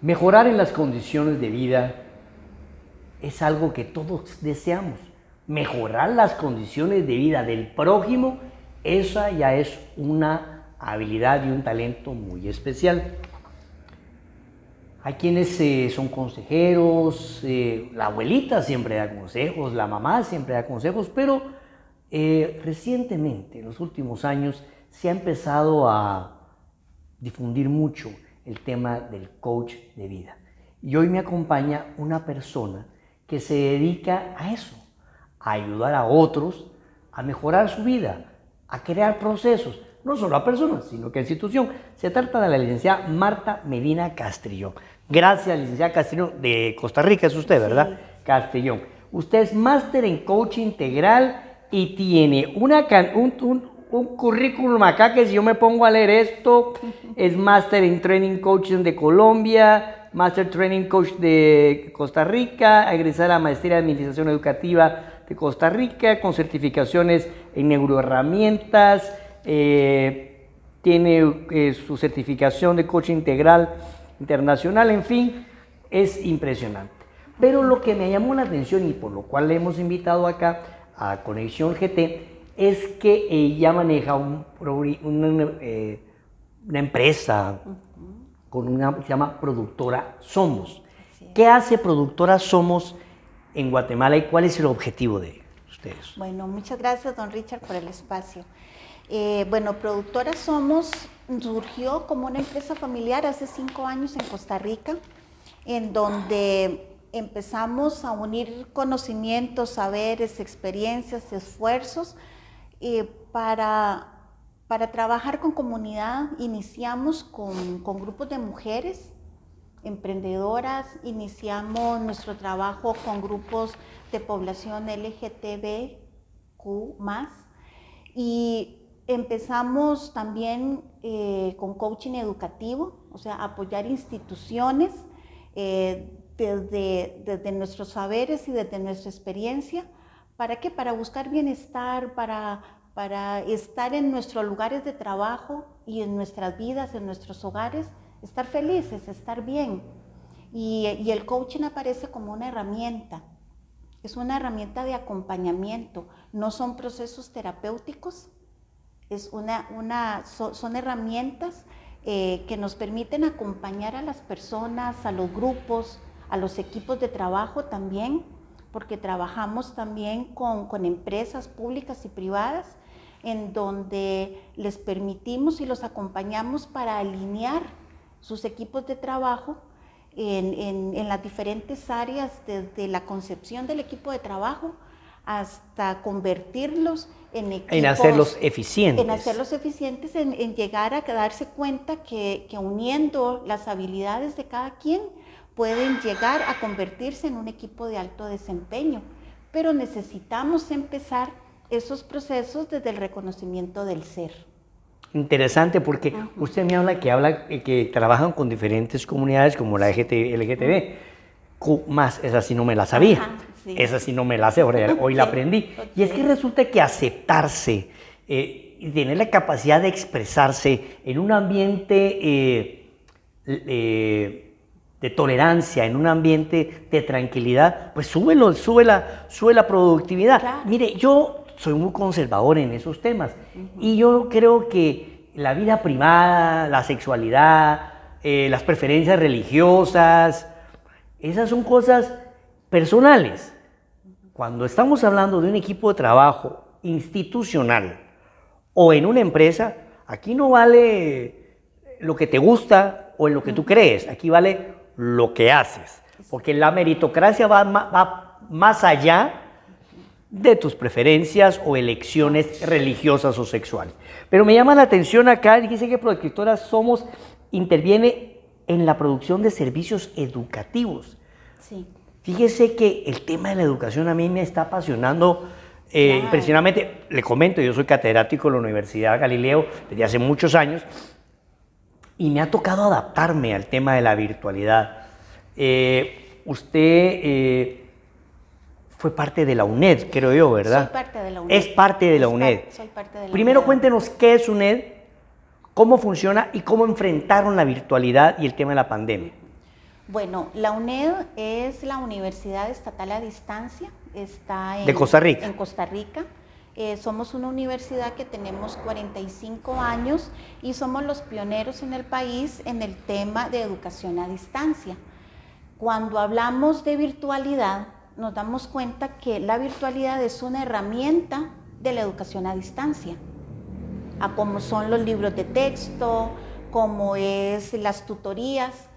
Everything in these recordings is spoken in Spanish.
Mejorar en las condiciones de vida es algo que todos deseamos. Mejorar las condiciones de vida del prójimo, esa ya es una habilidad y un talento muy especial. Hay quienes son consejeros, la abuelita siempre da consejos, la mamá siempre da consejos, pero recientemente, en los últimos años, se ha empezado a difundir mucho el tema del coach de vida. Y hoy me acompaña una persona que se dedica a eso, a ayudar a otros a mejorar su vida, a crear procesos, no solo a personas, sino que a institución. Se trata de la licenciada Marta Medina Castrillón. Gracias, licenciada Castrillón, de Costa Rica es usted, ¿verdad? Sí. Castrillón. Usted es máster en coaching integral y tiene un currículum acá que si yo me pongo a leer esto, es Master en Training Coaching de Colombia, Master Training Coach de Costa Rica, egresada a la Maestría de Administración Educativa de Costa Rica, con certificaciones en neuroherramientas, tiene su certificación de Coaching Integral Internacional, en fin, es impresionante. Pero lo que me llamó la atención y por lo cual le hemos invitado acá a Conexión GT es que ella maneja una empresa que se llama Productora Somos. ¿Qué hace Productora Somos en Guatemala y cuál es el objetivo de ustedes? Bueno, muchas gracias, don Richard, por el espacio. Productora Somos surgió como una empresa familiar hace 5 años en Costa Rica, en donde empezamos a unir conocimientos, saberes, experiencias, esfuerzos para trabajar con comunidad. Iniciamos con grupos de mujeres emprendedoras, iniciamos nuestro trabajo con grupos de población LGTBQ+, y empezamos también con coaching educativo, o sea, apoyar instituciones desde nuestros saberes y desde nuestra experiencia. ¿Para qué? Para buscar bienestar, para estar en nuestros lugares de trabajo y en nuestras vidas, en nuestros hogares, estar felices, estar bien. Y el coaching aparece como una herramienta. Es una herramienta de acompañamiento. No son procesos terapéuticos, son herramientas que nos permiten acompañar a las personas, a los grupos, a los equipos de trabajo también, porque trabajamos también con empresas públicas y privadas, en donde les permitimos y los acompañamos para alinear sus equipos de trabajo en las diferentes áreas, desde la concepción del equipo de trabajo hasta convertirlos en equipos. En hacerlos eficientes. En hacerlos eficientes, en llegar a darse cuenta que uniendo las habilidades de cada quien, pueden llegar a convertirse en un equipo de alto desempeño, pero necesitamos empezar esos procesos desde el reconocimiento del ser. Interesante, porque usted me habla que trabajan con diferentes comunidades como la LGTB+, esa sí no me la sabía. Ajá, sí. Esa sí no me la sé, hoy la aprendí. Okay. Y es que resulta que aceptarse y tener la capacidad de expresarse en un ambiente de tolerancia, en un ambiente de tranquilidad, pues sube la productividad. Claro. Mire, yo soy muy conservador en esos temas y yo creo que la vida privada, la sexualidad, las preferencias religiosas, esas son cosas personales. Cuando estamos hablando de un equipo de trabajo institucional o en una empresa, aquí no vale lo que te gusta o en lo que tú crees, aquí vale lo que haces, porque la meritocracia va más allá de tus preferencias o elecciones religiosas o sexuales. Pero me llama la atención acá, dice que Productora Somos interviene en la producción de servicios educativos. Sí. Fíjese que el tema de la educación a mí me está apasionando impresionantemente. Le comento, yo soy catedrático de la Universidad Galileo desde hace muchos años y me ha tocado adaptarme al tema de la virtualidad. Usted fue parte de la UNED, creo yo, ¿verdad? Soy parte de la UNED. Es parte de la UNED. Soy parte de la Primero UNED. Cuéntenos qué es UNED, cómo funciona y cómo enfrentaron la virtualidad y el tema de la pandemia. Bueno, la UNED es la Universidad Estatal a Distancia, está de Costa Rica. En Costa Rica. Somos una universidad que tenemos 45 años y somos los pioneros en el país en el tema de educación a distancia. Cuando hablamos de virtualidad, nos damos cuenta que la virtualidad es una herramienta de la educación a distancia, a como son los libros de texto, como es las tutorías.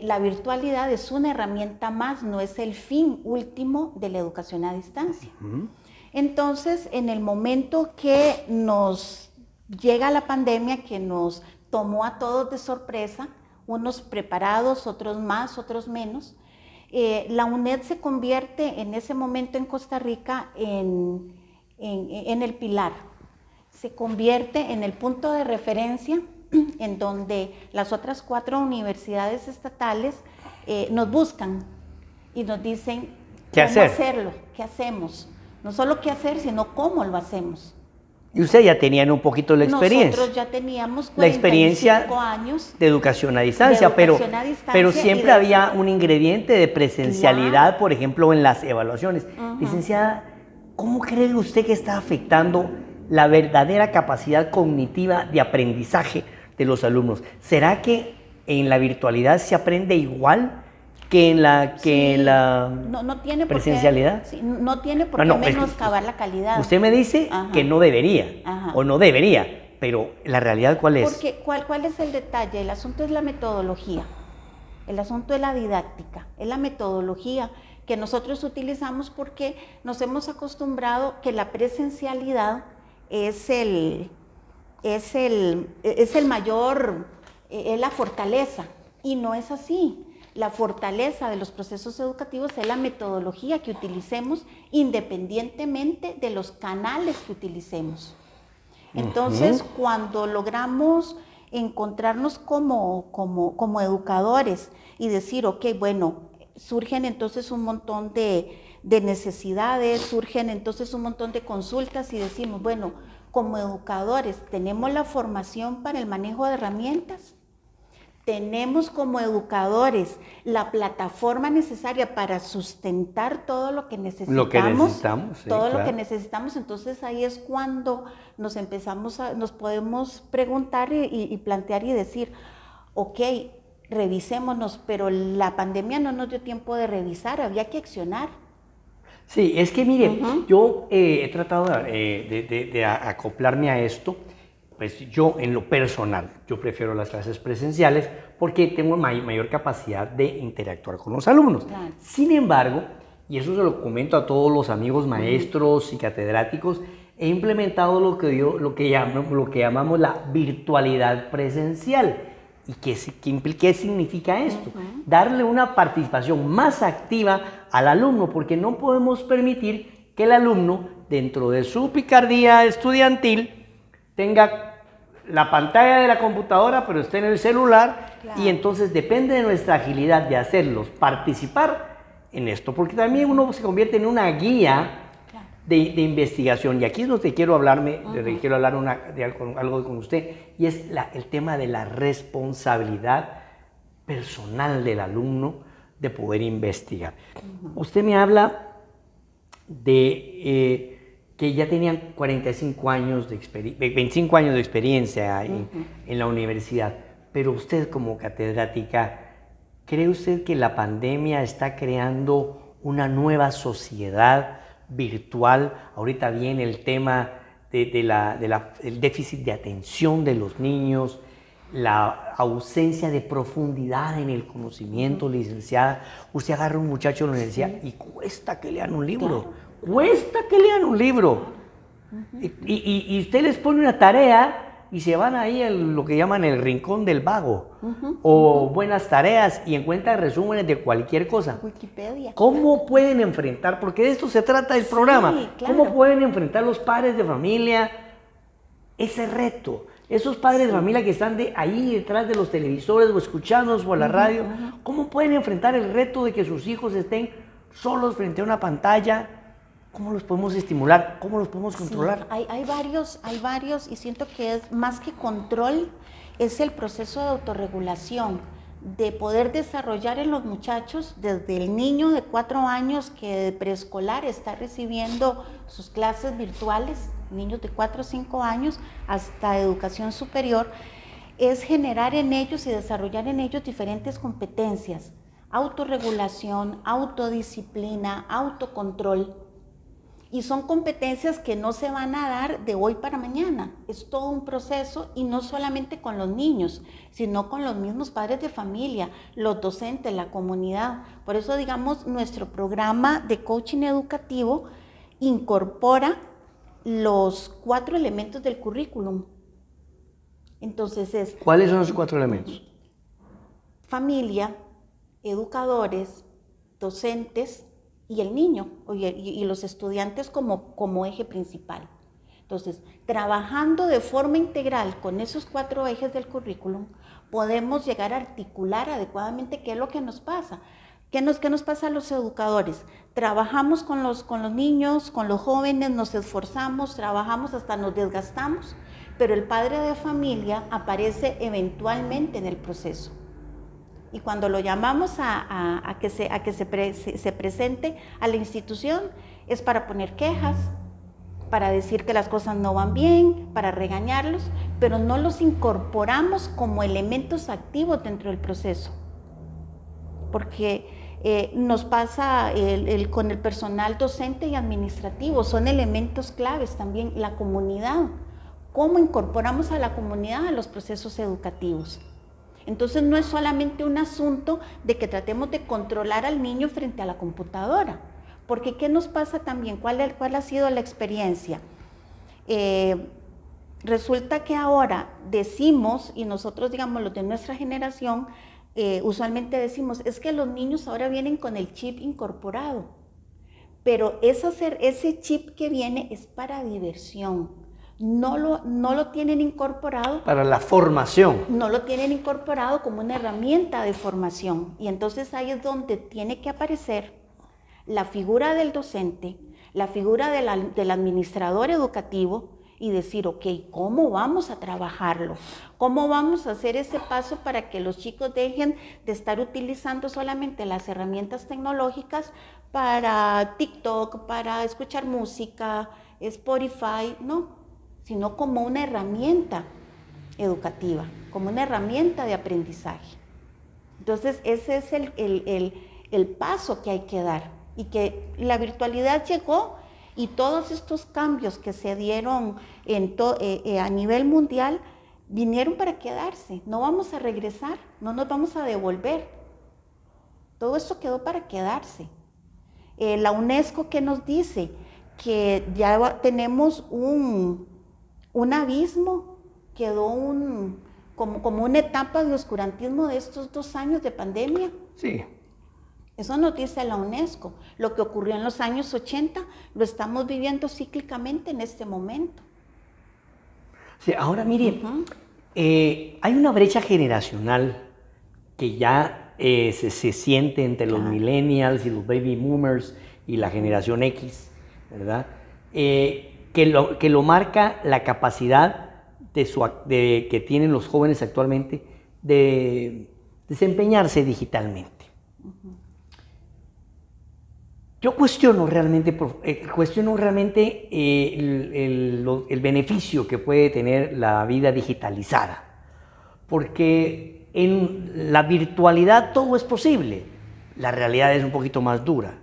La virtualidad es una herramienta más, no es el fin último de la educación a distancia. Entonces, en el momento que nos llega la pandemia, que nos tomó a todos de sorpresa, unos preparados, otros más, otros menos, la UNED se convierte en ese momento en Costa Rica en el pilar, se convierte en el punto de referencia en donde las otras 4 universidades estatales nos buscan y nos dicen ¿qué cómo hacer? Hacerlo, qué hacemos. No solo qué hacer, sino cómo lo hacemos. Y ustedes ya tenían un poquito la experiencia. Nosotros ya teníamos 45 la experiencia años de educación a distancia, pero siempre había un ingrediente de presencialidad, claro, por ejemplo, en las evaluaciones. Licenciada, ¿cómo cree usted que está afectando la verdadera capacidad cognitiva de aprendizaje de los alumnos? ¿Será que en la virtualidad se aprende igual que en la, no tiene presencialidad? No tiene por qué menoscabar la calidad. Usted me dice que no debería, o no debería, pero la realidad ¿cuál es? Porque ¿cuál es el detalle? El asunto es la metodología, el asunto es la didáctica, es la metodología que nosotros utilizamos porque nos hemos acostumbrado que la presencialidad es el mayor, es la fortaleza, y no es así. La fortaleza de los procesos educativos es la metodología que utilicemos independientemente de los canales que utilicemos. Entonces, cuando logramos encontrarnos como educadores y decir, ok, bueno, surgen entonces un montón de necesidades, surgen entonces un montón de consultas y decimos, bueno, como educadores, ¿tenemos la formación para el manejo de herramientas? Tenemos como educadores la plataforma necesaria para sustentar todo lo que necesitamos. Lo que necesitamos, sí, todo claro. Lo que necesitamos. Entonces ahí es cuando nos podemos preguntar y plantear y decir, ok, revisémonos, pero la pandemia no nos dio tiempo de revisar, había que accionar. Sí, es que mire, yo he tratado de acoplarme a esto. Pues yo en lo personal, yo prefiero las clases presenciales porque tengo mayor capacidad de interactuar con los alumnos. Claro. Sin embargo, y eso se lo comento a todos los amigos maestros y catedráticos, he implementado lo que llamamos la virtualidad presencial. ¿Y qué significa esto? Darle una participación más activa al alumno, porque no podemos permitir que el alumno, dentro de su picardía estudiantil, tenga la pantalla de la computadora, pero esté en el celular, claro. Y entonces depende de nuestra agilidad de hacerlos participar en esto, porque también uno se convierte en una guía, claro, de investigación, y aquí es donde quiero hablar algo con usted, y es el tema de la responsabilidad personal del alumno de poder investigar. Usted me habla de que ya tenían 25 años de 25 años de experiencia en la universidad, pero usted como catedrática, ¿cree usted que la pandemia está creando una nueva sociedad virtual? Ahorita viene el tema del déficit de atención de los niños, la ausencia de profundidad en el conocimiento, licenciada. Usted agarra a un muchacho de la universidad y cuesta que lean un libro. Claro. Cuesta que lean un libro. Y usted les pone una tarea y se van ahí a lo que llaman el rincón del vago, o buenas tareas, y encuentran resúmenes de cualquier cosa. Wikipedia. ¿Cómo pueden enfrentar? Porque de esto se trata el programa. Claro. ¿Cómo pueden enfrentar los padres de familia ese reto? Esos padres de familia que están ahí detrás de los televisores o escuchándonos por la radio, ¿cómo pueden enfrentar el reto de que sus hijos estén solos frente a una pantalla? ¿Cómo los podemos estimular? ¿Cómo los podemos controlar? Sí, hay varios, y siento que es más que control, es el proceso de autorregulación, de poder desarrollar en los muchachos, desde el niño de 4 años que de preescolar está recibiendo sus clases virtuales, niños de 4 o 5 años, hasta educación superior, es generar en ellos y desarrollar en ellos diferentes competencias: autorregulación, autodisciplina, autocontrol. Y son competencias que no se van a dar de hoy para mañana. Es todo un proceso, y no solamente con los niños, sino con los mismos padres de familia, los docentes, la comunidad. Por eso, digamos, nuestro programa de coaching educativo incorpora los 4 elementos del currículum. Entonces ¿cuáles son los 4 elementos? Familia, educadores, docentes y el niño y los estudiantes como eje principal. Entonces, trabajando de forma integral con esos 4 ejes del currículum, podemos llegar a articular adecuadamente qué es lo que nos pasa. ¿Qué nos pasa a los educadores? Trabajamos con los niños, con los jóvenes, nos esforzamos, trabajamos hasta nos desgastamos, pero el padre de familia aparece eventualmente en el proceso. Y cuando lo llamamos a que se presente a la institución, es para poner quejas, para decir que las cosas no van bien, para regañarlos, pero no los incorporamos como elementos activos dentro del proceso. Porque nos pasa con el personal docente y administrativo, son elementos claves también. La comunidad, ¿cómo incorporamos a la comunidad a los procesos educativos? Entonces no es solamente un asunto de que tratemos de controlar al niño frente a la computadora, porque ¿qué nos pasa también? ¿Cuál ha sido la experiencia? Resulta que ahora decimos, y nosotros, digamos, los de nuestra generación, usualmente decimos, es que los niños ahora vienen con el chip incorporado, pero ese chip que viene es para diversión. No lo tienen incorporado. Para la formación. No lo tienen incorporado como una herramienta de formación. Y entonces ahí es donde tiene que aparecer la figura del docente, la figura del administrador educativo, y decir, ok, ¿cómo vamos a trabajarlo? ¿Cómo vamos a hacer ese paso para que los chicos dejen de estar utilizando solamente las herramientas tecnológicas para TikTok, para escuchar música, Spotify? No, sino como una herramienta educativa, como una herramienta de aprendizaje. Entonces, ese es el paso que hay que dar, y que la virtualidad llegó, y todos estos cambios que se dieron a nivel mundial vinieron para quedarse. No vamos a regresar, no nos vamos a devolver. Todo esto quedó para quedarse. La UNESCO, ¿qué nos dice? Que ya tenemos un abismo, quedó como una etapa de oscurantismo de estos 2 años de pandemia. Sí. Eso nos dice la UNESCO. Lo que ocurrió en los años 80 lo estamos viviendo cíclicamente en este momento. Sí, ahora mire, hay una brecha generacional que ya se siente entre los millennials y los baby boomers y la generación X, ¿verdad? Que lo marca la capacidad que tienen los jóvenes actualmente de desempeñarse digitalmente. Yo cuestiono realmente el beneficio que puede tener la vida digitalizada, porque en la virtualidad todo es posible, la realidad es un poquito más dura.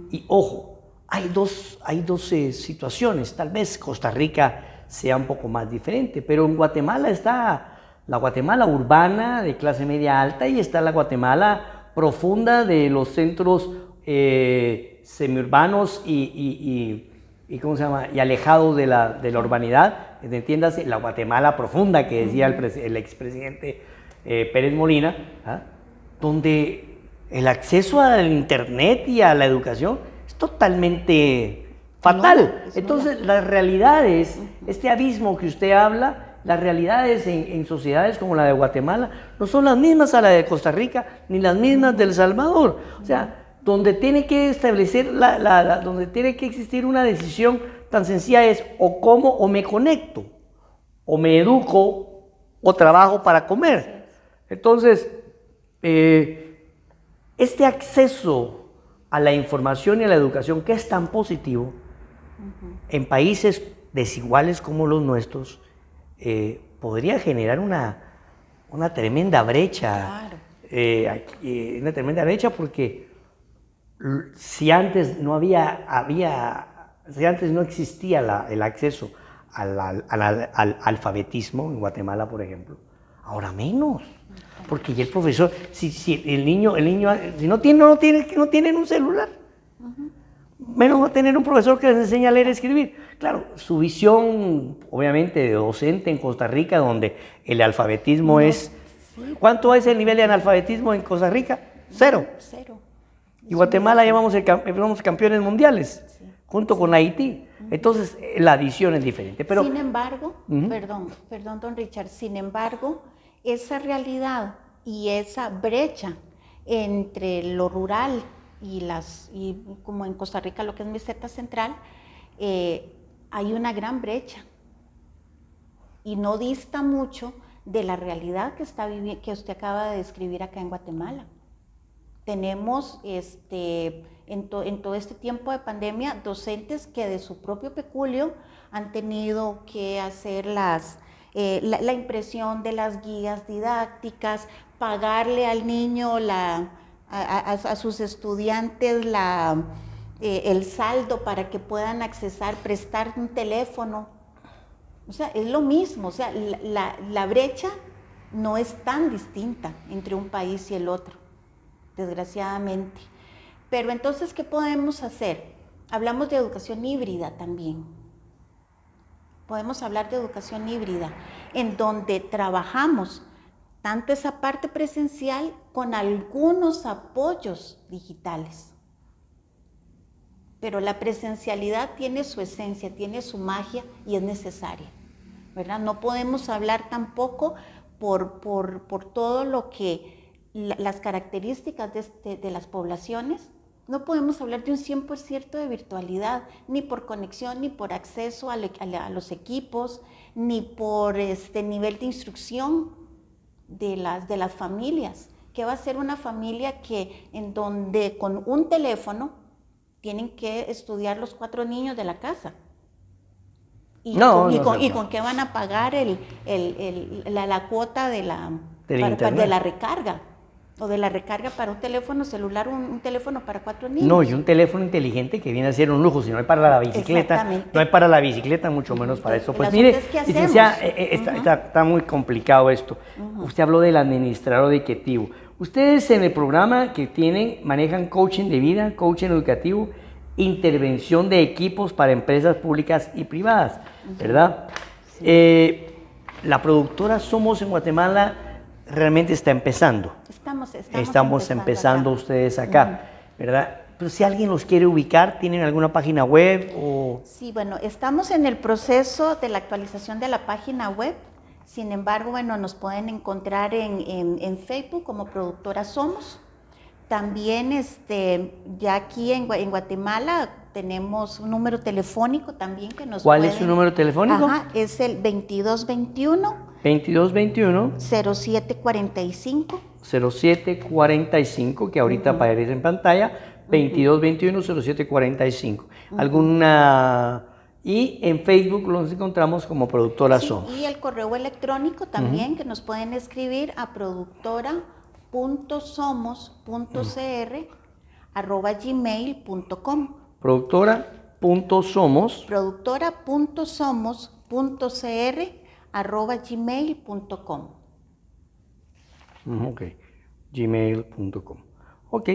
Y ojo, hay dos situaciones. Tal vez Costa Rica sea un poco más diferente, pero en Guatemala está la Guatemala urbana de clase media alta, y está la Guatemala profunda de los centros semiurbanos y ¿cómo se llama? Y alejados de la urbanidad. Entiéndase, la Guatemala profunda que decía el expresidente Pérez Molina, donde el acceso al internet y a la educación es totalmente fatal. Entonces, las realidades, este abismo que usted habla, las realidades en sociedades como la de Guatemala no son las mismas a la de Costa Rica, ni las mismas de El Salvador. O sea, donde tiene que establecer, donde tiene que existir una decisión tan sencilla es o como o me conecto, o me educo, o trabajo para comer. Entonces, este acceso a la información y a la educación que es tan positivo, en países desiguales como los nuestros, podría generar una tremenda brecha. Claro. Una tremenda brecha porque si antes no si antes no existía el acceso al alfabetismo en Guatemala, por ejemplo, ahora menos. Porque ya el profesor, si el niño, si no tienen un celular, menos va a tener un profesor que les enseñe a leer y escribir. Claro, su visión, obviamente, de docente en Costa Rica, donde el alfabetismo es... Sí. ¿Cuánto es el nivel de analfabetismo en Costa Rica? Cero. Cero. Y Guatemala llevamos campeones mundiales, Sí. junto con Haití. Entonces, la adición es diferente. Pero, sin embargo, perdón, don Richard, sin embargo, esa realidad y esa brecha entre lo rural y como en Costa Rica lo que es meseta central, hay una gran brecha y no dista mucho de la realidad que usted acaba de describir acá en Guatemala. Tenemos en todo este tiempo de pandemia docentes que de su propio peculio han tenido que hacer la impresión de las guías didácticas, pagarle al niño, a sus estudiantes el saldo para que puedan accesar, prestar un teléfono. O sea, es lo mismo, o sea, la brecha no es tan distinta entre un país y el otro, desgraciadamente. Pero entonces, ¿qué podemos hacer? Hablamos de educación híbrida también. Podemos hablar de educación híbrida, en donde trabajamos tanto esa parte presencial con algunos apoyos digitales. Pero la presencialidad tiene su esencia, tiene su magia y es necesaria, ¿verdad? No podemos hablar tampoco por todo lo que las características de las poblaciones. No podemos hablar de un 100% de virtualidad, ni por conexión, ni por acceso a los equipos, ni por nivel de instrucción de las familias. ¿Qué va a ser una familia en donde con un teléfono tienen que estudiar los 4 niños de la casa? ¿Y con qué van a pagar la cuota de la recarga? O de la recarga para un teléfono celular, un teléfono para 4 niños. No, y un teléfono inteligente que viene a ser un lujo, si no hay para la bicicleta, no hay para la bicicleta, mucho menos para eso. Pues mire, licenciada, está muy complicado esto. Usted habló del administrador educativo. Ustedes en el programa que tienen, manejan coaching de vida, coaching educativo, intervención de equipos para empresas públicas y privadas, ¿verdad? Sí. La productora Somos en Guatemala realmente está empezando. Estamos empezando ustedes acá, ¿verdad? Pero si alguien los quiere ubicar, ¿tienen alguna página web? Sí, bueno, estamos en el proceso de la actualización de la página web. Sin embargo, bueno, nos pueden encontrar en Facebook como Productora Somos. También ya aquí en Guatemala tenemos un número telefónico también que nos ¿Cuál es su número telefónico? Es el 2221 0745 0745, que ahorita aparece en pantalla, 2221-0745. Y en Facebook los encontramos como Productora Somos. Y el correo electrónico también, que nos pueden escribir a productora.somos.cr@gmail.com. productora.somos.cr@gmail.com. Ok, gmail.com. Ok,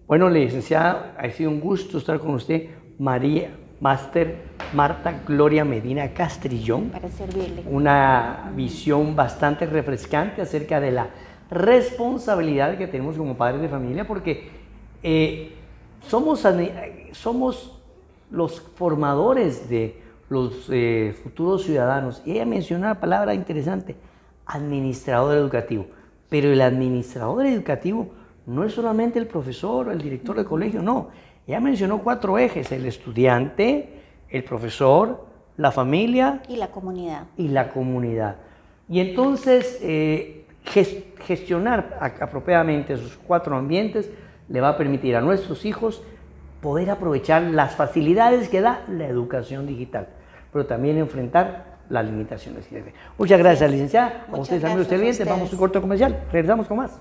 bueno, licenciada, ha sido un gusto estar con usted, Máster Marta Gloria Medina Castrillón. Para servirle. Una visión bastante refrescante acerca de la responsabilidad que tenemos como padres de familia, porque somos los formadores de los futuros ciudadanos. Y ella mencionó una palabra interesante, administrador educativo. Pero el administrador educativo no es solamente el profesor o el director del colegio, no. Ella mencionó 4 ejes: el estudiante, el profesor, la familia y la comunidad. Y entonces gestionar apropiadamente esos 4 ambientes le va a permitir a nuestros hijos poder aprovechar las facilidades que da la educación digital, pero también enfrentar las limitaciones que tiene. Muchas gracias, licenciada. A ustedes, amigos televidentes, vamos a un corto comercial. Regresamos con más.